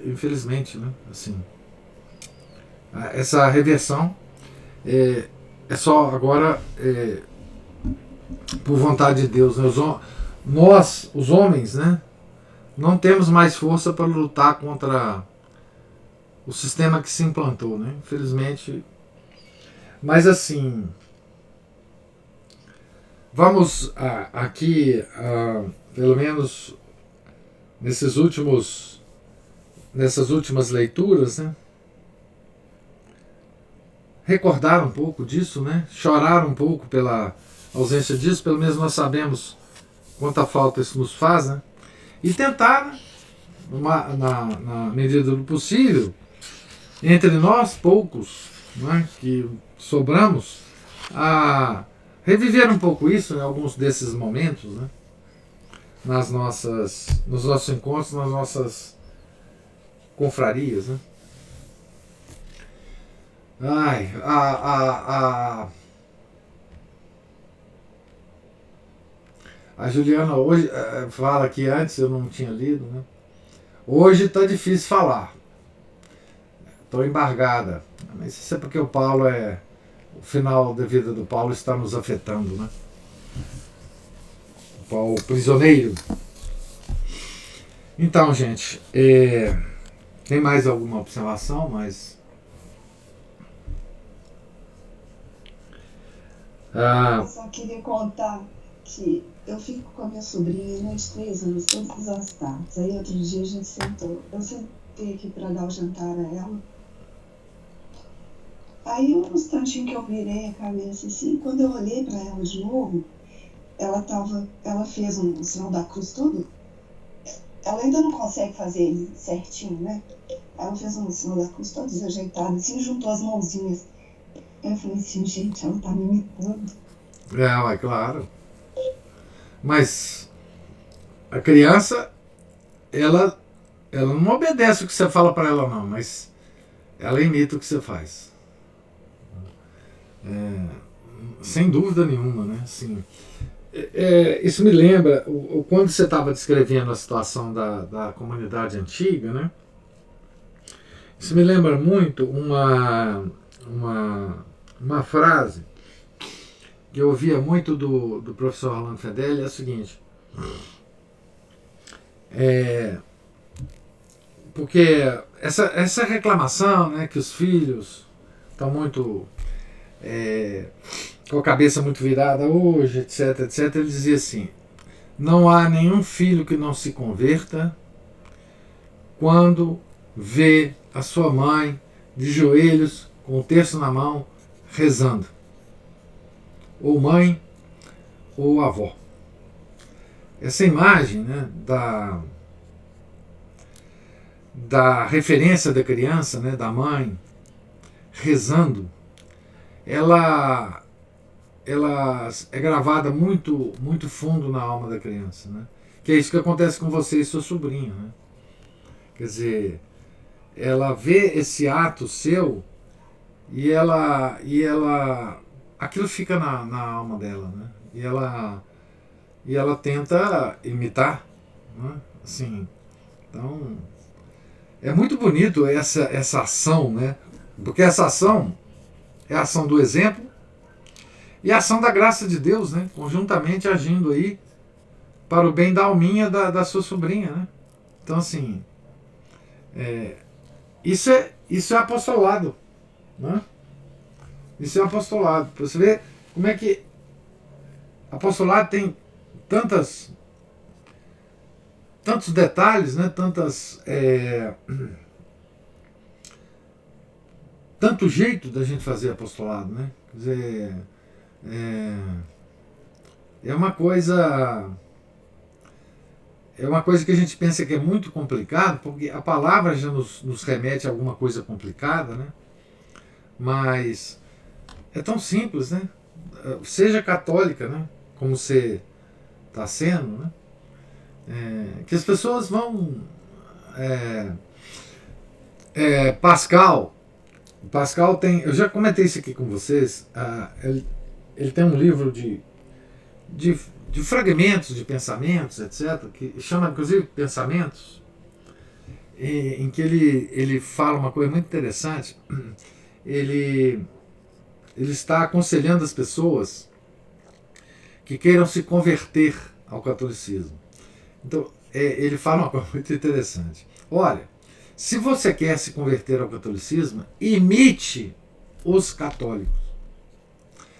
Infelizmente, né? Assim, essa reversão é só agora por vontade de Deus, né? Nós, os homens, né, não temos mais força para lutar contra o sistema que se implantou, né? Infelizmente. Mas assim, vamos aqui, pelo menos nessas últimas leituras, né, recordar um pouco disso, né, chorar um pouco pela ausência disso, pelo menos nós sabemos quanta falta isso nos faz, né, e tentar, na medida do possível, entre nós, poucos, né, que sobramos, a reviver um pouco isso em alguns desses momentos, né, nos nossos encontros, nas nossas confrarias, né. A Juliana hoje fala que antes eu não tinha lido, né? Hoje está difícil falar, estou embargada, mas isso é porque o final da vida do Paulo está nos afetando, né? O Paulo prisioneiro. Então, gente, tem mais alguma observação? Eu só queria contar que eu fico com a minha sobrinha, né, de 3 anos, todas as tardes. Aí outro dia a gente sentou. Eu sentei aqui para dar o jantar a ela. Aí um instantinho que eu virei a cabeça assim, quando eu olhei para ela de novo, ela fez um sinal da cruz todo. Ela ainda não consegue fazer ele certinho, né? Ela fez um sinal da cruz todo desajeitado, assim, juntou as mãozinhas. Eu falei assim, gente, ela tá me imitando. Claro. Mas a criança, ela não obedece o que você fala para ela, não, mas ela imita o que você faz. Sem dúvida nenhuma, né? Assim, isso me lembra, quando você estava descrevendo a situação da comunidade antiga, né? Isso me lembra muito uma frase que eu ouvia muito do professor Rolando Fedeli, é a seguinte. Porque essa reclamação, né, que os filhos estão muito com a cabeça muito virada hoje, etc, etc, ele dizia assim: não há nenhum filho que não se converta quando vê a sua mãe de joelhos, com o terço na mão, rezando. Ou mãe, ou avó. Essa imagem, né, da referência da criança, né, da mãe, rezando, ela é gravada muito, muito fundo na alma da criança, né? Que é isso que acontece com você e sua sobrinha, né? Quer dizer, ela vê esse ato seu e aquilo fica na alma dela, né? E ela tenta imitar, né? Assim, então é muito bonito essa ação, né? Porque essa ação é a ação do exemplo e a ação da graça de Deus, né? Conjuntamente agindo aí para o bem da alminha da sua sobrinha, né? Então, assim, isso é apostolado, né? Isso é apostolado. Para você ver como é que apostolado tem tantos detalhes, né? Tanto jeito da gente fazer apostolado, né? Quer dizer, é uma coisa que a gente pensa que é muito complicado, porque a palavra já nos remete a alguma coisa complicada, né? Mas é tão simples, né? Seja católica, né? Como você está sendo, né? Que as pessoas vão... Pascal tem... Eu já comentei isso aqui com vocês. Ele tem um livro de fragmentos de pensamentos, etc., que chama inclusive Pensamentos, em que ele fala uma coisa muito interessante. Ele está aconselhando as pessoas que queiram se converter ao catolicismo. Então, ele fala uma coisa muito interessante. Olha, se você quer se converter ao catolicismo, imite os católicos.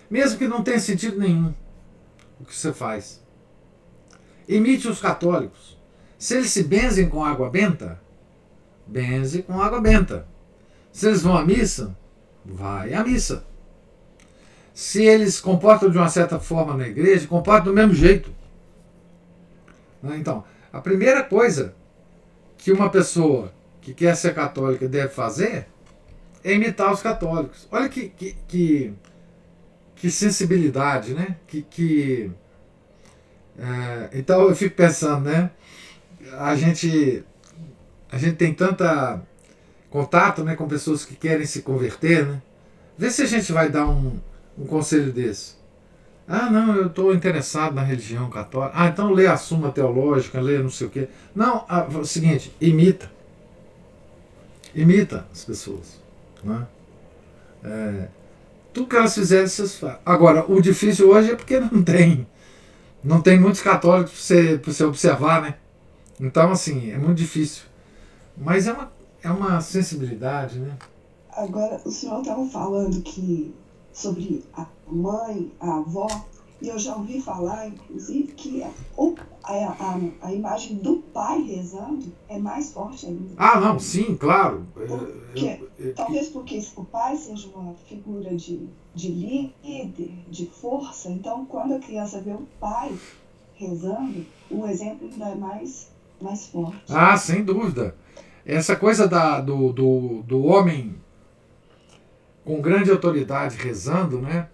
Mesmo que não tenha sentido nenhum o que você faz. Imite os católicos. Se eles se benzem com água benta, benze com água benta. Se eles vão à missa, vai à missa. Se eles se comportam de uma certa forma na igreja, comportam do mesmo jeito. Então, a primeira coisa que uma pessoa que quer ser católica deve fazer é imitar os católicos. Olha que sensibilidade, né? Então eu fico pensando, né? A gente tem tanta contato, né, com pessoas que querem se converter, né? Vê se a gente vai dar um conselho desse. Ah, não, eu estou interessado na religião católica. Ah, então lê a Suma Teológica, lê não sei o quê. Não, é o seguinte, imita. Imita as pessoas, né? Tudo que elas fizerem, vocês fazem. Agora, o difícil hoje é porque não tem muitos católicos para você observar, né? Então, assim, é muito difícil. Mas é uma sensibilidade, né? Agora, o senhor estava falando sobre a mãe, a avó, e eu já ouvi falar, inclusive, que a imagem do pai rezando é mais forte ainda. Ah, não, sim, claro. Talvez porque o pai seja uma figura de líder, de força, então quando a criança vê o pai rezando, o exemplo ainda é mais forte. Ah, sem dúvida. Essa coisa do homem com grande autoridade rezando, né?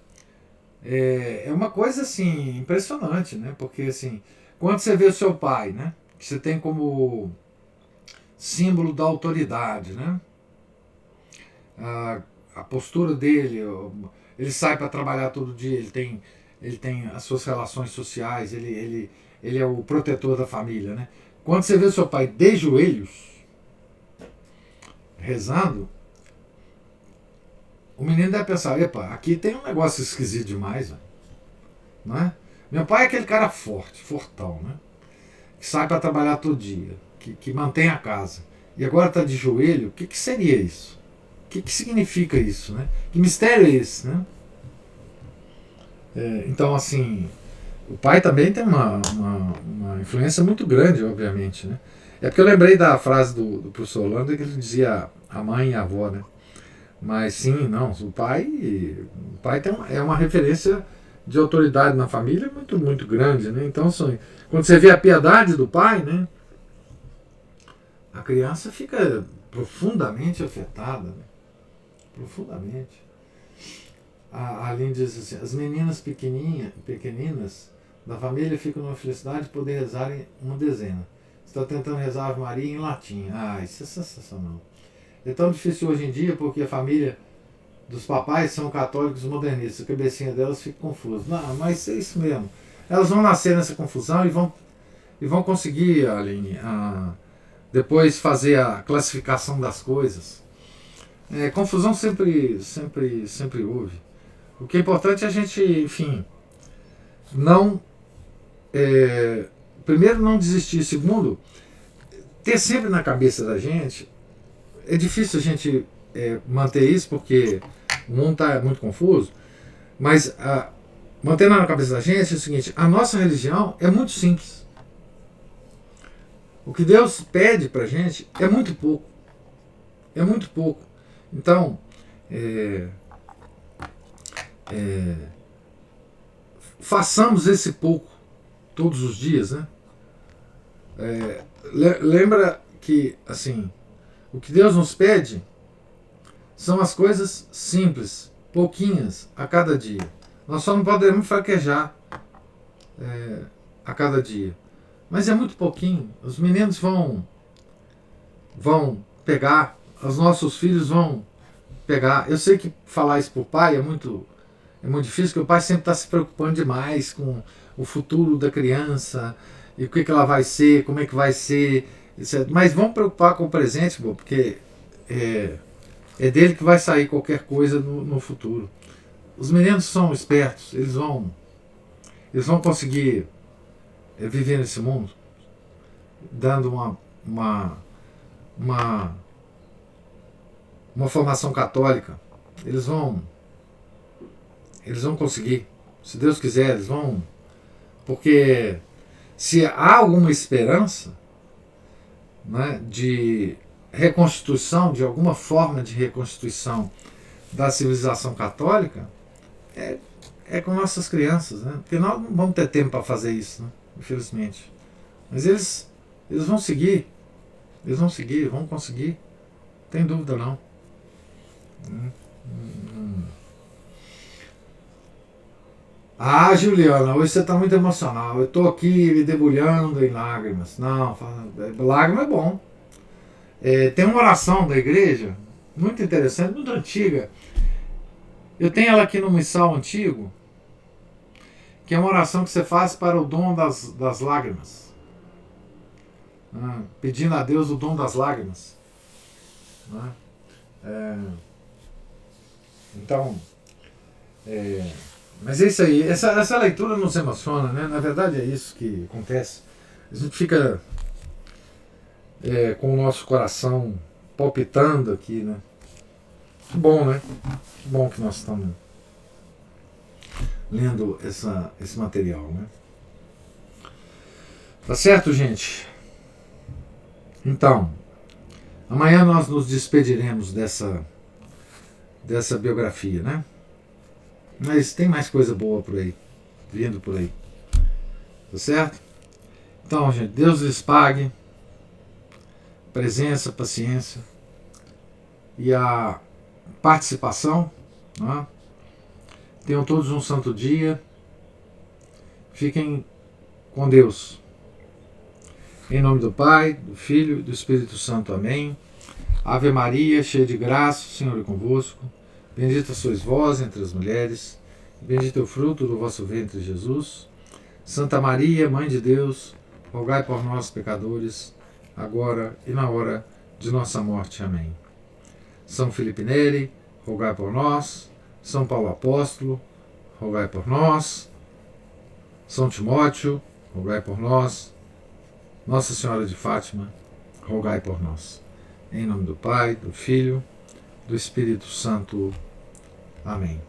É uma coisa assim impressionante, né? Porque assim, quando você vê o seu pai, né? Que você tem como símbolo da autoridade, né? a postura dele, ele sai para trabalhar todo dia, ele tem as suas relações sociais, ele é o protetor da família, né? Quando você vê seu pai de joelhos, rezando, o menino deve pensar, epa, aqui tem um negócio esquisito demais, véio, não é? Meu pai é aquele cara forte, fortão, né? Que sai para trabalhar todo dia, que mantém a casa, e agora está de joelho. O que seria isso? O que significa isso, né? Que mistério é esse, né? Então, assim, o pai também tem uma influência muito grande, obviamente, né? É porque eu lembrei da frase do professor Holanda, que ele dizia a mãe e a avó, né? Mas sim, não, o pai é uma referência de autoridade na família muito, muito grande, né? Então, quando você vê a piedade do pai, né? A criança fica profundamente afetada, né? Profundamente. A Aline diz assim, as meninas pequeninas da família ficam numa felicidade de poder rezar em uma dezena. Está tentando rezar a Ave Maria em latim. Isso é sensacional. É tão difícil hoje em dia porque a família dos papais são católicos modernistas. A cabecinha delas fica confusa. Não, mas é isso mesmo. Elas vão nascer nessa confusão e vão conseguir, Aline, depois fazer a classificação das coisas. Confusão sempre houve. O que é importante é a gente, enfim, primeiro não desistir, segundo, ter sempre na cabeça da gente. É difícil a gente manter isso porque o mundo está muito confuso, mas mantendo na cabeça da gente é o seguinte: a nossa religião é muito simples. O que Deus pede para a gente é muito pouco. É muito pouco. Então, façamos esse pouco todos os dias, né? Lembra que, assim, o que Deus nos pede são as coisas simples, pouquinhas a cada dia. Nós só não podemos fraquejar a cada dia. Mas é muito pouquinho. Os meninos vão pegar, os nossos filhos vão pegar. Eu sei que falar isso para o pai é muito difícil, porque o pai sempre está se preocupando demais com o futuro da criança, e o que ela vai ser, como é que vai ser, etc. Mas vamos preocupar com o presente, porque é dele que vai sair qualquer coisa no futuro. Os meninos são espertos, eles vão conseguir viver nesse mundo, dando uma formação católica. Eles vão conseguir, se Deus quiser, eles vão, porque se há alguma esperança, né, de reconstituição, de alguma forma de reconstituição da civilização católica, é com nossas crianças, né? Porque nós não vamos ter tempo para fazer isso, né? Infelizmente. Mas eles vão seguir, vão conseguir, não tem dúvida não. Juliana, hoje você está muito emocional. Eu estou aqui me debulhando em lágrimas. Não, lágrima é bom. Tem uma oração da igreja, muito interessante, muito antiga. Eu tenho ela aqui no missal antigo, que é uma oração que você faz para o dom das lágrimas. Pedindo a Deus o dom das lágrimas. Então, mas é isso aí. Essa leitura nos emociona, né? Na verdade é isso que acontece. A gente fica com o nosso coração palpitando aqui, né? Que bom, né? Que bom que nós estamos lendo esse material, né? Tá certo, gente? Então, amanhã nós nos despediremos dessa biografia, né? Mas tem mais coisa boa por aí, vindo por aí. Tá certo? Então, gente, Deus lhes pague presença, paciência e a participação, né? Tenham todos um santo dia. Fiquem com Deus. Em nome do Pai, do Filho e do Espírito Santo. Amém. Ave Maria, cheia de graça, o Senhor é convosco. Bendita sois vós entre as mulheres, e bendito é o fruto do vosso ventre, Jesus. Santa Maria, Mãe de Deus, rogai por nós, pecadores, agora e na hora de nossa morte. Amém. São Felipe Neri, rogai por nós. São Paulo Apóstolo, rogai por nós. São Timóteo, rogai por nós. Nossa Senhora de Fátima, rogai por nós. Em nome do Pai, do Filho, do Espírito Santo. Amém.